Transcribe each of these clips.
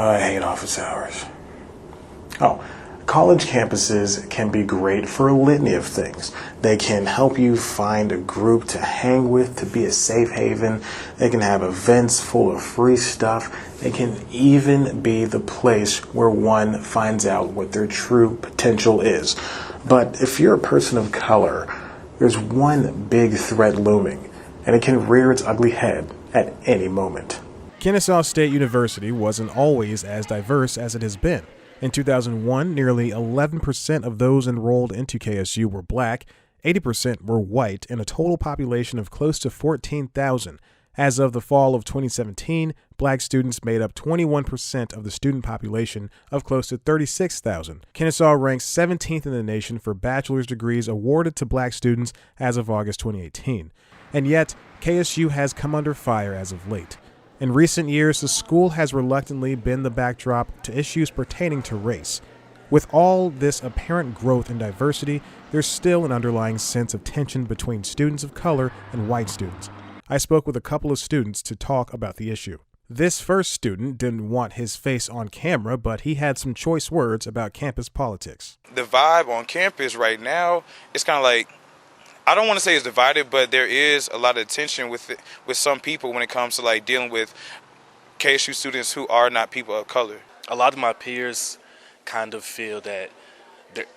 I hate office hours. Oh, college campuses can be great for a litany of things. They can help you find a group to hang with, to be a safe haven. They can have events full of free stuff. They can even be the place where one finds out what their true potential is. But if you're a person of color, there's one big threat looming, and it can rear its ugly head at any moment. Kennesaw State University wasn't always as diverse as it has been. In 2001, nearly 11% of those enrolled into KSU were black, 80% were white, and a total population of close to 14,000. As of the fall of 2017, black students made up 21% of the student population of close to 36,000. Kennesaw ranks 17th in the nation for bachelor's degrees awarded to black students as of August 2018. And yet, KSU has come under fire as of late. In recent years, the school has reluctantly been the backdrop to issues pertaining to race. With all this apparent growth in diversity, there's still an underlying sense of tension between students of color and white students. I spoke with a couple of students to talk about the issue. This first student didn't want his face on camera, but he had some choice words about campus politics. The vibe on campus right now is kind of like, I don't want to say it's divided, but there is a lot of tension with some people when it comes to like dealing with KSU students who are not people of color. A lot of my peers kind of feel that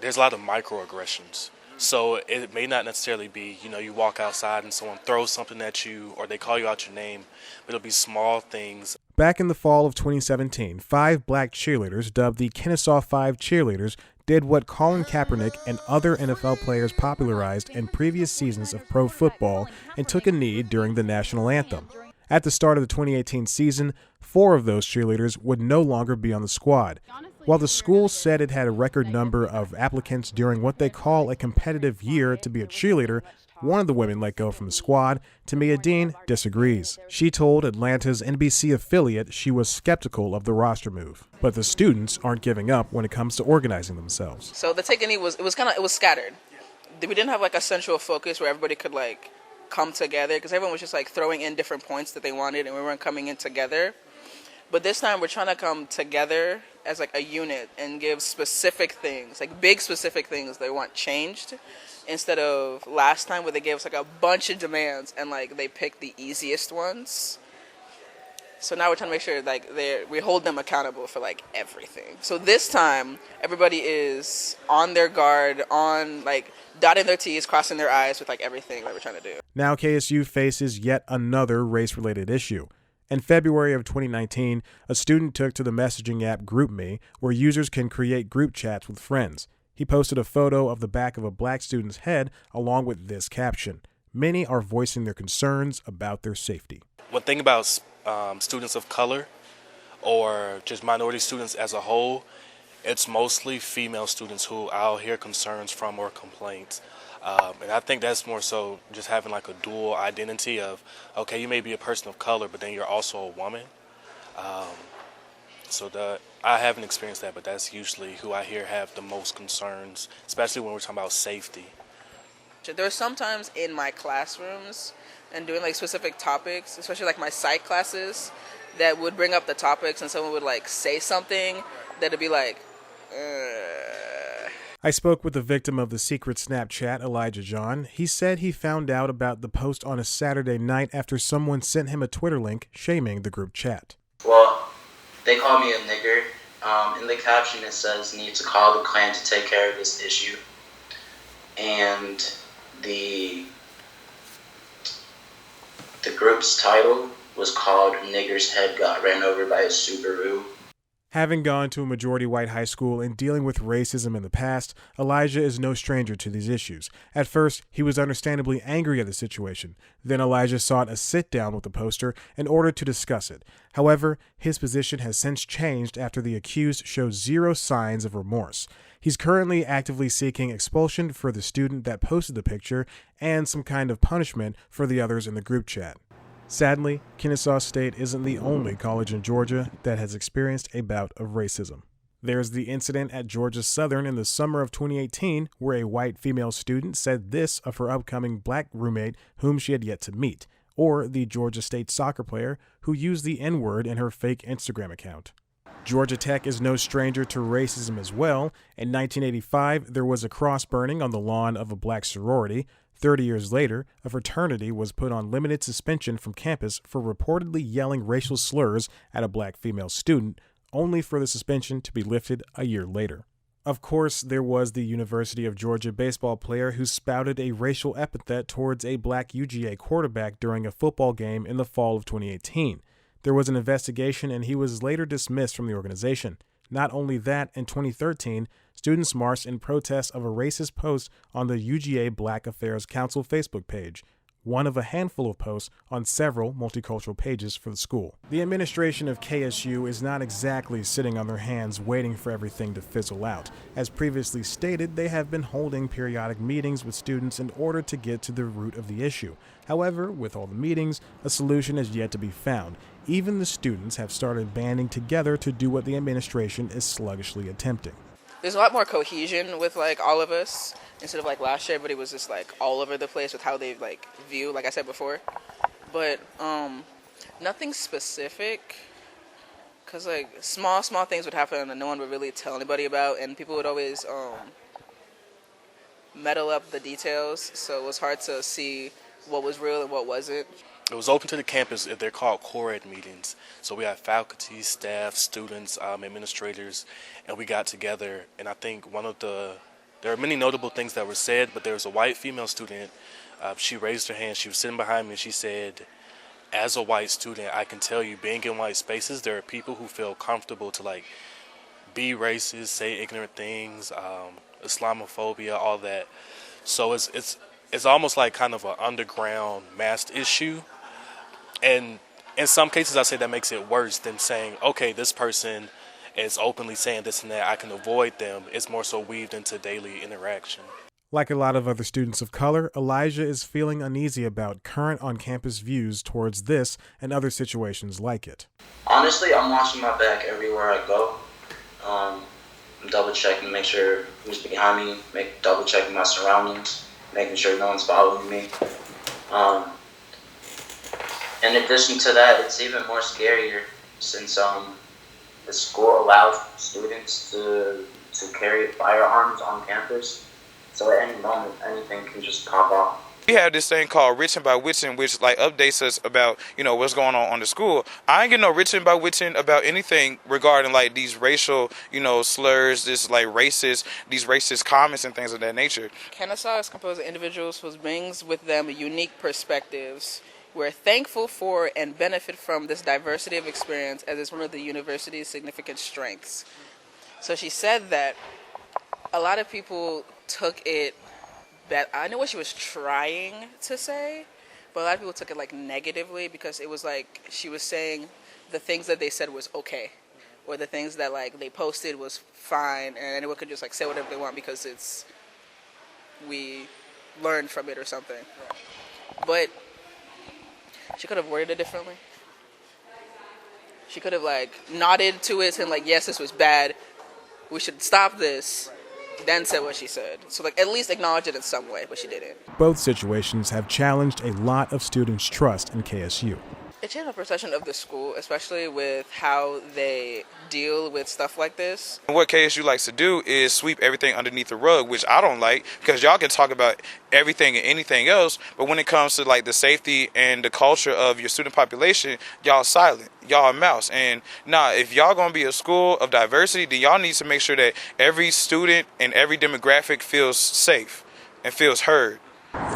there's a lot of microaggressions. So it may not necessarily be, you walk outside and someone throws something at you or they call you out your name, but it'll be small things. Back in the fall of 2017, 5 black cheerleaders, dubbed the Kennesaw 5 Cheerleaders, did what Colin Kaepernick and other NFL players popularized in previous seasons of pro football and took a knee during the national anthem. At the start of the 2018 season, 4 of those cheerleaders would no longer be on the squad. While the school said it had a record number of applicants during what they call a competitive year to be a cheerleader, one of the women let go from the squad. Tamia Dean disagrees. She told Atlanta's NBC affiliate she was skeptical of the roster move. But the students aren't giving up when it comes to organizing themselves. So the take a knee was scattered. We didn't have like a central focus where everybody could like come together because everyone was just like throwing in different points that they wanted and we weren't coming in together. But this time we're trying to come together as like a unit and give specific things, like big specific things they want changed, instead of last time where they gave us like a bunch of demands and like they picked the easiest ones. So now we're trying to make sure like we hold them accountable for like everything. So this time everybody is on their guard, on like dotting their T's, crossing their I's with like everything that we're trying to do. Now KSU faces yet another race-related issue. In February of 2019, a student took to the messaging app GroupMe, where users can create group chats with friends. He posted a photo of the back of a black student's head along with this caption: "Many are voicing their concerns about their safety." One thing about students of color or just minority students as a whole, it's mostly female students who I'll hear concerns from or complaints. And I think that's more so just having like a dual identity of, okay, you may be a person of color, but then you're also a woman. I haven't experienced that, but that's usually who I hear have the most concerns, especially when we're talking about safety. There are sometimes in my classrooms and doing like specific topics, especially like my psych classes, that would bring up the topics and someone would like say something that'd be like, I spoke with the victim of the secret Snapchat, Elijah John. He said he found out about the post on a Saturday night after someone sent him a Twitter link shaming the group chat. Well, they call me a nigger. In the caption it says, "Need to call the Klan to take care of this issue." And the group's title was called "Nigger's Head Got Ran Over by a Subaru." Having gone to a majority white high school and dealing with racism in the past, Elijah is no stranger to these issues. At first, he was understandably angry at the situation. Then Elijah sought a sit-down with the poster in order to discuss it. However, his position has since changed after the accused shows zero signs of remorse. He's currently actively seeking expulsion for the student that posted the picture and some kind of punishment for the others in the group chat. Sadly, Kennesaw State isn't the only college in Georgia that has experienced a bout of racism. There's the incident at Georgia Southern in the summer of 2018 where a white female student said this of her upcoming black roommate whom she had yet to meet, or the Georgia State soccer player who used the N-word in her fake Instagram account. Georgia Tech is no stranger to racism as well. In 1985, there was a cross burning on the lawn of a black sorority. 30 years later, a fraternity was put on limited suspension from campus for reportedly yelling racial slurs at a black female student, only for the suspension to be lifted a year later. Of course, there was the University of Georgia baseball player who spouted a racial epithet towards a black UGA quarterback during a football game in the fall of 2018. There was an investigation and he was later dismissed from the organization. Not only that, in 2013, students marched in protest of a racist post on the UGA Black Affairs Council Facebook page, one of a handful of posts on several multicultural pages for the school. The administration of KSU is not exactly sitting on their hands waiting for everything to fizzle out. As previously stated, they have been holding periodic meetings with students in order to get to the root of the issue. However, with all the meetings, a solution is yet to be found. Even the students have started banding together to do what the administration is sluggishly attempting. There's a lot more cohesion with like all of us instead of like last year, but it was just like all over the place with how they like view, like I said before. But nothing specific, because like small things would happen and no one would really tell anybody about, and people would always meddle up the details, so it was hard to see what was real and what wasn't. It was open to the campus. They're called co-ed meetings. So we had faculty, staff, students, administrators, and we got together. And I think there are many notable things that were said, but there was a white female student. She raised her hand. She was sitting behind me, and she said, as a white student, I can tell you, being in white spaces, there are people who feel comfortable to like be racist, say ignorant things, Islamophobia, all that. So it's almost like kind of an underground masked issue. And in some cases, I say that makes it worse than saying, okay, this person is openly saying this and that, I can avoid them. It's more so weaved into daily interaction. Like a lot of other students of color, Elijah is feeling uneasy about current on-campus views towards this and other situations like it. Honestly, I'm watching my back everywhere I go. I'm double checking to make sure who's behind me, double checking my surroundings, making sure no one's following me. In addition to that, it's even more scarier since the school allows students to carry firearms on campus. So at any moment, anything can just pop off. We have this thing called Written by Witten, which like updates us about, what's going on the school. I ain't getting no Written by Witten about anything regarding like these racial, slurs, these racist comments and things of that nature. Kennesaw is composed of individuals who brings with them unique perspectives. We're thankful for and benefit from this diversity of experience as it's one of the university's significant strengths. So she said that a lot of people took it that I know what she was trying to say, but a lot of people took it like negatively because it was like she was saying the things that they said was okay, or the things that like they posted was fine, and anyone could just like say whatever they want because we learned from it or something. But she could have worded it differently. She could have like nodded to it and like, yes, this was bad, we should stop this, then said what she said. So like at least acknowledge it in some way, but she didn't. Both situations have challenged a lot of students' trust in KSU. It changed my perception of the school, especially with how they deal with stuff like this. What KSU likes to do is sweep everything underneath the rug, which I don't like, because y'all can talk about everything and anything else, but when it comes to like the safety and the culture of your student population, y'all silent. Y'all are mouse. And if y'all gonna be a school of diversity, then y'all need to make sure that every student and every demographic feels safe and feels heard.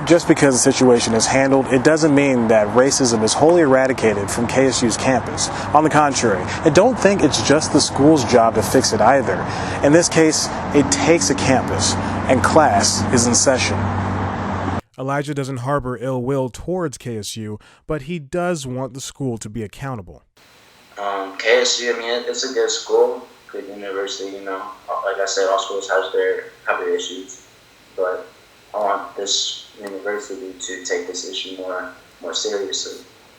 Just because the situation is handled, it doesn't mean that racism is wholly eradicated from KSU's campus. On the contrary, I don't think it's just the school's job to fix it either. In this case, it takes a campus, and class is in session. Elijah doesn't harbor ill will towards KSU, but he does want the school to be accountable. KSU, it's a good school, good university, Like I said, all schools have their issues, but I want this university to take this issue more seriously.